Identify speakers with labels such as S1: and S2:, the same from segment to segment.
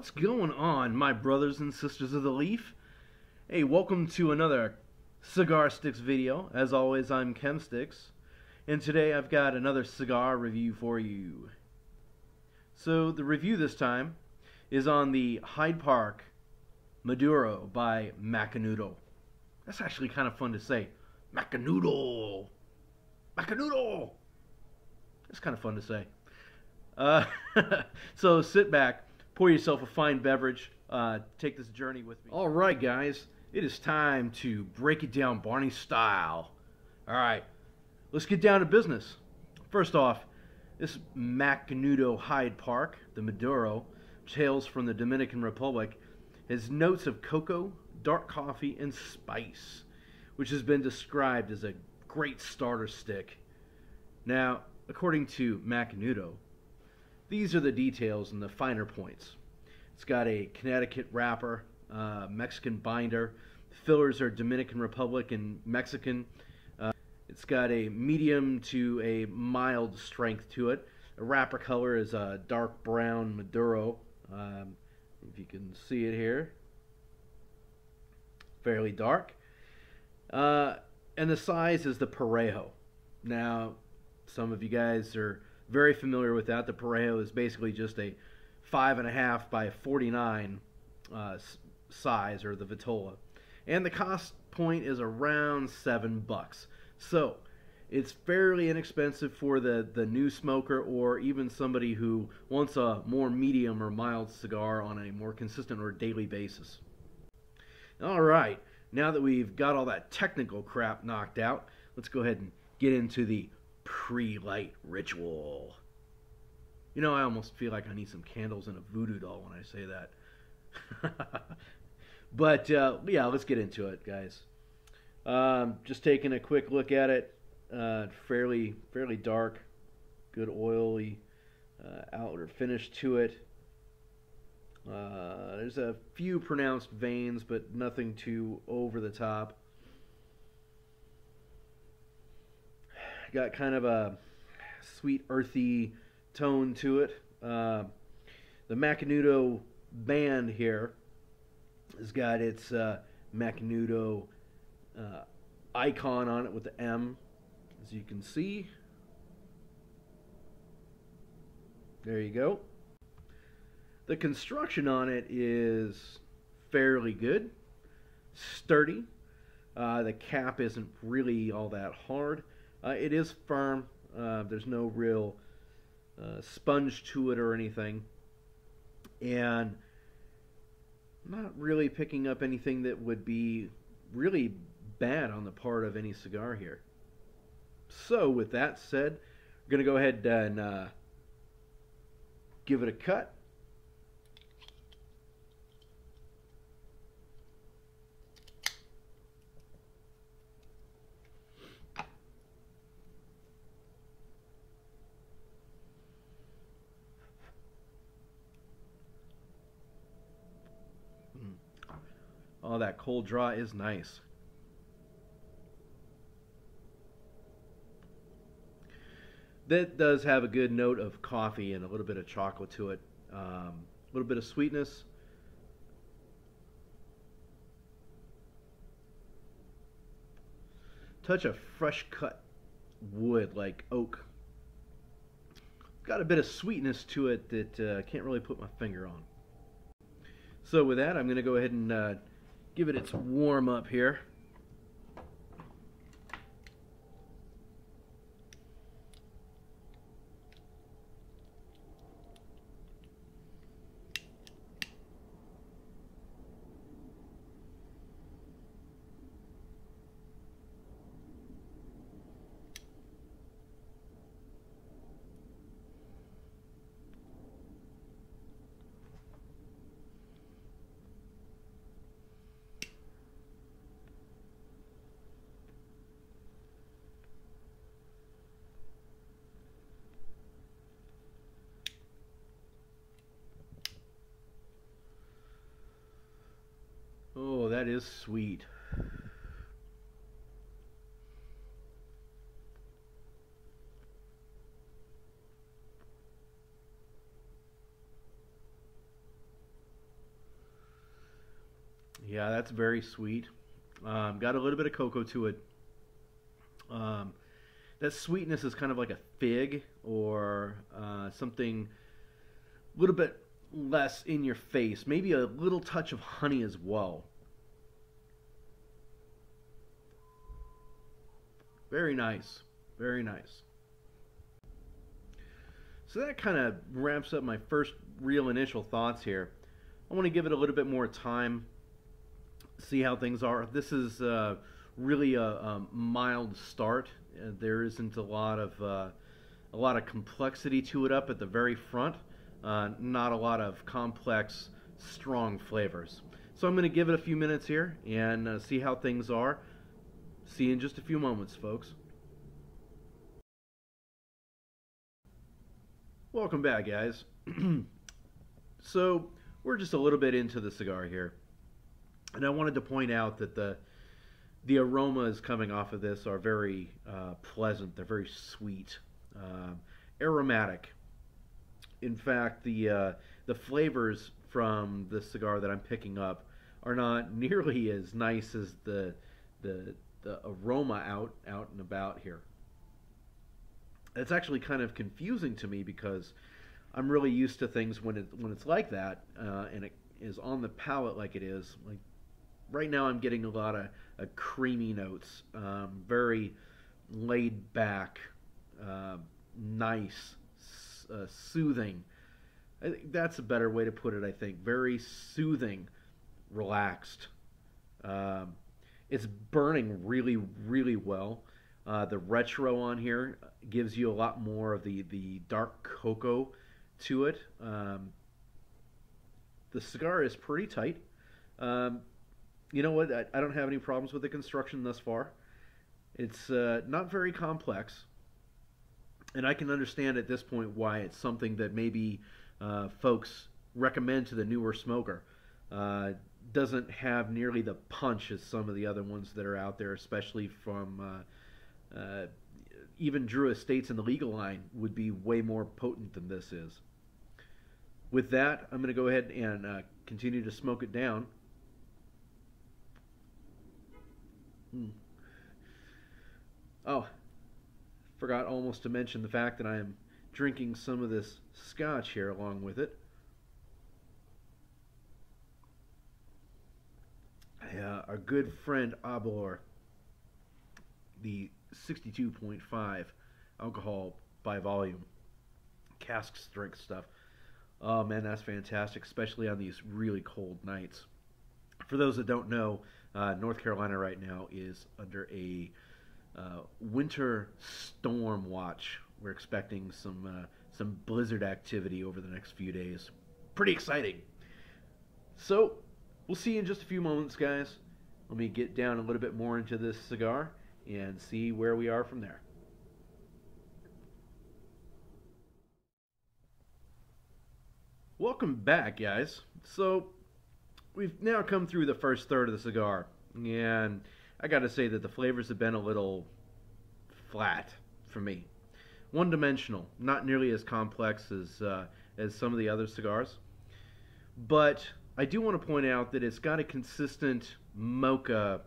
S1: What's going on, my brothers and sisters of the leaf? Hey, welcome to another Cigarsticks video. As always, I'm Chemsticks, and today I've got another cigar review for you. So the review this time is on the Hyde Park Maduro by Macanudo. That's actually kind of fun to say. Macanudo! Macanudo! That's kind of fun to say. So sit back, pour yourself a fine beverage, take this journey with me. Alright guys, it is time to break it down Barney style. Alright, let's get down to business. First off, this Macanudo Hyde Park, the Maduro, which hails from the Dominican Republic, has notes of cocoa, dark coffee, and spice, which has been described as a great starter stick. Now, according to Macanudo, these are the details and the finer points. It's got a Connecticut wrapper, Mexican binder. Fillers are Dominican Republic and Mexican. It's got a medium to a mild strength to it. The wrapper color is a dark brown Maduro. If you can see it here. Fairly dark. And the size is the Parejo. Now, some of you guys are very familiar with that. The Parejo is basically just a 5.5 by 49 size, or the Vitola. And the cost point is around $7. So it's fairly inexpensive for the new smoker, or even somebody who wants a more medium or mild cigar on a more consistent or daily basis. Alright, now that we've got all that technical crap knocked out, let's go ahead and get into the pre-light ritual. You know, I almost feel like I need some candles and a voodoo doll when I say that. But yeah, let's get into it, guys. Just taking a quick look at it. Fairly dark, good oily outer finish to it. There's a few pronounced veins, but nothing too over the top. Got kind of a sweet, earthy tone to it. The Macanudo band here has got its Macanudo icon on it with the M, as you can see. There you go. The construction on it is fairly good, sturdy. The cap isn't really all that hard. It is firm. There's no real sponge to it or anything. And I'm not really picking up anything that would be really bad on the part of any cigar here. So with that said, we're going to go ahead and give it a cut. Oh, that cold draw is nice. That does have a good note of coffee and a little bit of chocolate to it. A little bit of sweetness. Touch of fresh cut wood, like oak. Got a bit of sweetness to it that I can't really put my finger on. So with that, I'm going to go ahead and give it its warm up here. Oh, that is sweet. Yeah, that's very sweet. Got a little bit of cocoa to it. Um, that sweetness is kind of like a fig or something a little bit less in your face. Maybe a little touch of honey as well. Very nice. Very nice. So that kind of wraps up my first real initial thoughts here. I want to give it a little bit more time, see how things are. This is really a mild start. There isn't a lot of complexity to it up at the very front. Not a lot of complex, strong flavors. So I'm going to give it a few minutes here and see how things are. See you in just a few moments, folks. Welcome back, guys. So we're just a little bit into the cigar here, and I wanted to point out that the aromas coming off of this are very pleasant. They're very sweet, aromatic. In fact, the flavors from the cigar that I'm picking up are not nearly as nice as the aroma out and about here. It's actually kind of confusing to me because I'm really used to things when it's like that, and it is on the palate like it is. Like right now, I'm getting a lot of creamy notes, very laid back, nice, soothing. I think that's a better way to put it. I think very soothing, relaxed. It's burning really, really well. The retro on here gives you a lot more of the dark cocoa to it. The cigar is pretty tight. You know what? I don't have any problems with the construction thus far. It's not very complex, and I can understand at this point why it's something that maybe folks recommend to the newer smoker. Doesn't have nearly the punch as some of the other ones that are out there, especially from even Drew Estates in the legal line would be way more potent than this is. With that, I'm going to go ahead and continue to smoke it down. Oh, forgot almost to mention the fact that I am drinking some of this scotch here along with it. Our good friend Abor, the 62.5 alcohol by volume cask strength stuff. Oh man, that's fantastic, especially on these really cold nights. For those that don't know, North Carolina right now is under a winter storm watch. We're expecting some blizzard activity over the next few days. Pretty exciting. So we'll see you in just a few moments, guys. Let me get down a little bit more into this cigar and see where we are from there. Welcome back, guys. So we've now come through the first third of the cigar, and I gotta say that the flavors have been a little flat for me. One-dimensional, not nearly as complex as some of the other cigars. But I do want to point out that it's got a consistent mocha,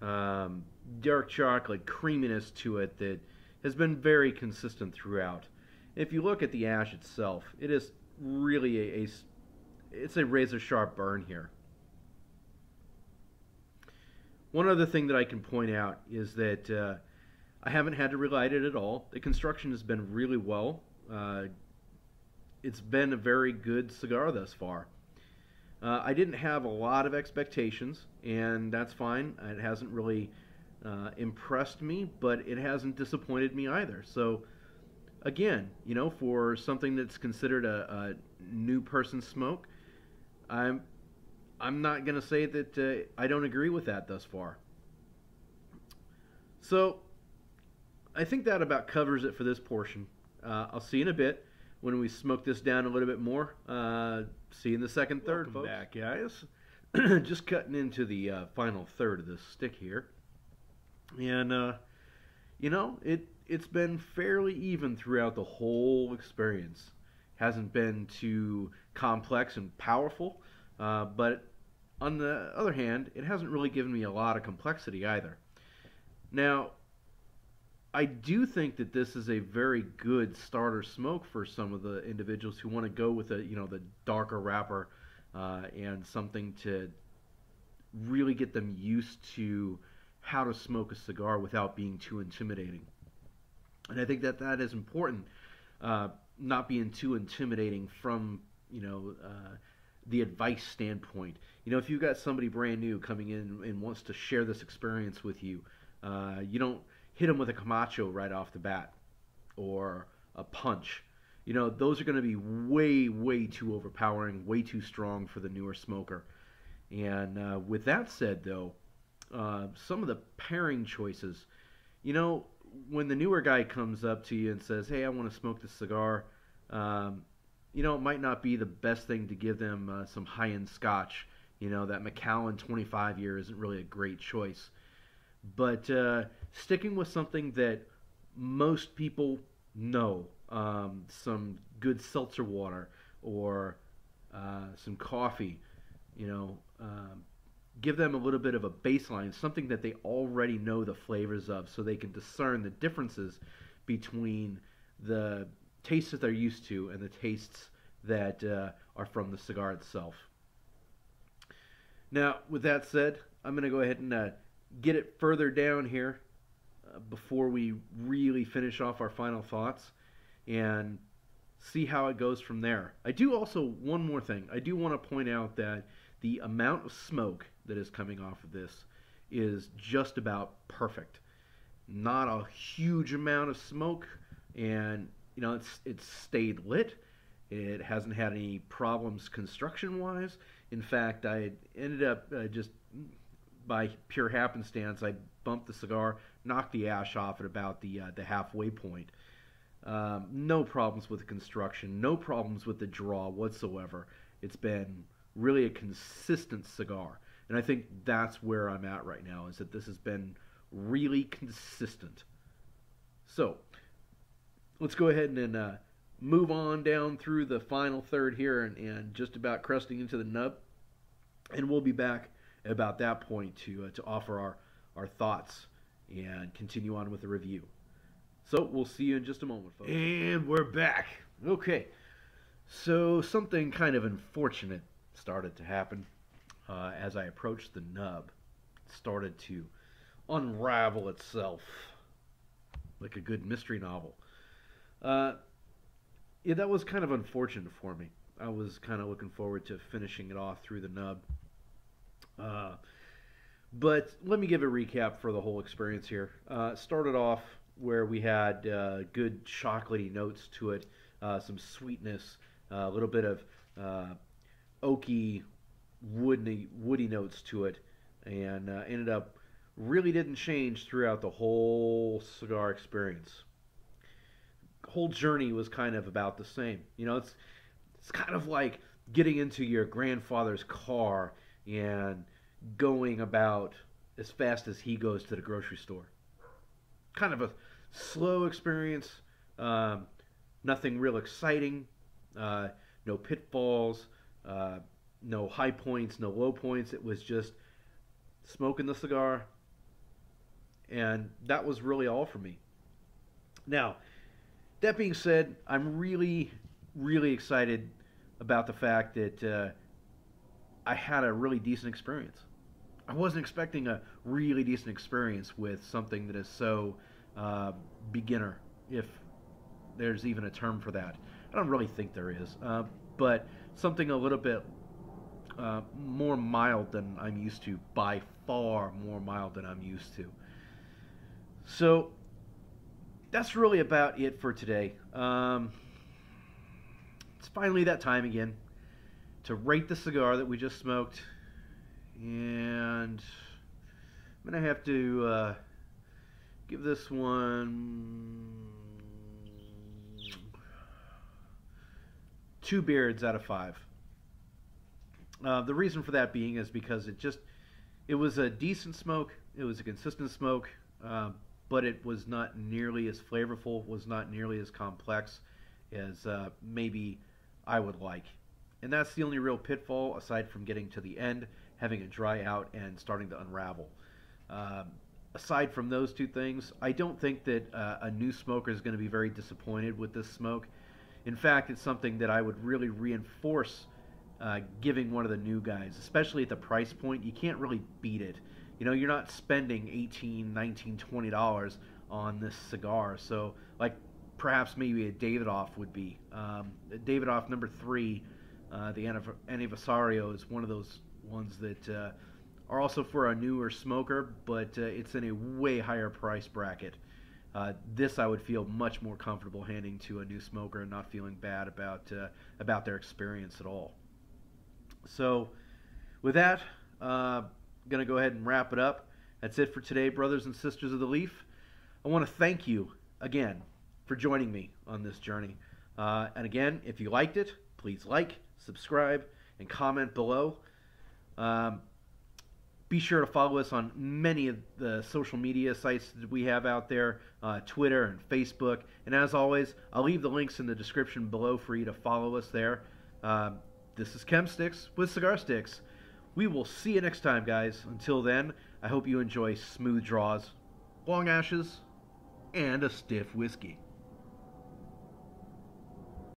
S1: dark chocolate creaminess to it that has been very consistent throughout. If you look at the ash itself, it is really it's a razor sharp burn here. One other thing that I can point out is that I haven't had to relight it at all. The construction has been really well. It's been a very good cigar thus far. I didn't have a lot of expectations, and that's fine. It hasn't really impressed me, but it hasn't disappointed me either. So, again, you know, for something that's considered a new person smoke, I'm not going to say that I don't agree with that thus far. So, I think that about covers it for this portion. I'll see you in a bit when we smoke this down a little bit more. See you in the second third, folks. Back, guys. Just cutting into the final third of this stick here. And, you know, it's been fairly even throughout the whole experience. Hasn't been too complex and powerful, but On the other hand, it hasn't really given me a lot of complexity either. Now, I do think that this is a very good starter smoke for some of the individuals who want to go with the darker wrapper and something to really get them used to how to smoke a cigar without being too intimidating. And I think that that is important, not being too intimidating from the advice standpoint. If you've got somebody brand new coming in and wants to share this experience with you, you don't hit them with a Camacho right off the bat or a punch. Those are going to be way, way too overpowering, way too strong for the newer smoker. And with that said, though, some of the pairing choices, when the newer guy comes up to you and says, "Hey, I want to smoke this cigar," it might not be the best thing to give them some high-end scotch. That Macallan 25 year isn't really a great choice. But sticking with something that most people know, some good seltzer water or some coffee, give them a little bit of a baseline, something that they already know the flavors of, so they can discern the differences between the tastes that they're used to and the tastes that are from the cigar itself. Now, with that said, I'm going to go ahead and get it further down here before we really finish off our final thoughts and see how it goes from there. I do also, one more thing, I do want to point out that the amount of smoke that is coming off of this is just about perfect. Not a huge amount of smoke, and it's stayed lit. It hasn't had any problems construction-wise. In fact, I ended up just by pure happenstance, I bumped the cigar, knocked the ash off at about the halfway point. No problems with the construction, no problems with the draw whatsoever. It's been really a consistent cigar, and I think that's where I'm at right now, is that this has been really consistent. So, let's go ahead and move on down through the final third here and just about crusting into the nub, and we'll be back at about that point to offer our thoughts and continue on with the review. So we'll see you in just a moment, folks. And we're back. Okay, so something kind of unfortunate started to happen as I approached the nub. It started to unravel itself like a good mystery novel. Yeah, that was kind of unfortunate for me. I was kind of looking forward to finishing it off through the nub. But let me give a recap for the whole experience here. Started off where we had good chocolatey notes to it, some sweetness, a little bit of oaky, woody notes to it, and ended up really didn't change throughout the whole cigar experience. Whole journey was kind of about the same. It's kind of like getting into your grandfather's car and going about as fast as he goes to the grocery store. Kind of a slow experience, nothing real exciting, no pitfalls, no high points, no low points. It was just smoking the cigar, and that was really all for me. Now, that being said, I'm really, really excited about the fact that I had a really decent experience. I wasn't expecting a really decent experience with something that is so beginner, if there's even a term for that. I don't really think there is, but something a little bit more mild than I'm used to, by far more mild than I'm used to. So that's really about it for today. It's finally that time again to rate the cigar that we just smoked, and I'm going to have to give this one 2 beards out of 5. The reason for that being is because it was a decent smoke, it was a consistent smoke, but it was not nearly as flavorful, was not nearly as complex as maybe I would like. And that's the only real pitfall, aside from getting to the end, having it dry out and starting to unravel. Aside from those two things, I don't think that a new smoker is going to be very disappointed with this smoke. In fact, it's something that I would really reinforce giving one of the new guys, especially at the price point. You can't really beat it. You know, you're not spending $18, $19, $20 on this cigar. So, like, perhaps maybe a Davidoff would be. Davidoff number 3, the Aniversario, is one of those ones that are also for a newer smoker, but it's in a way higher price bracket. This I would feel much more comfortable handing to a new smoker and not feeling bad about their experience at all. So, with that, I'm going to go ahead and wrap it up. That's it for today, brothers and sisters of the Leaf. I want to thank you again for joining me on this journey. And again, if you liked it, please like, subscribe, and comment below. Be sure to follow us on many of the social media sites that we have out there, Twitter and Facebook. And as always, I'll leave the links in the description below for you to follow us there. This is Chemsticks with Cigarsticks. We will see you next time, guys. Until then, I hope you enjoy smooth draws, long ashes, and a stiff whiskey.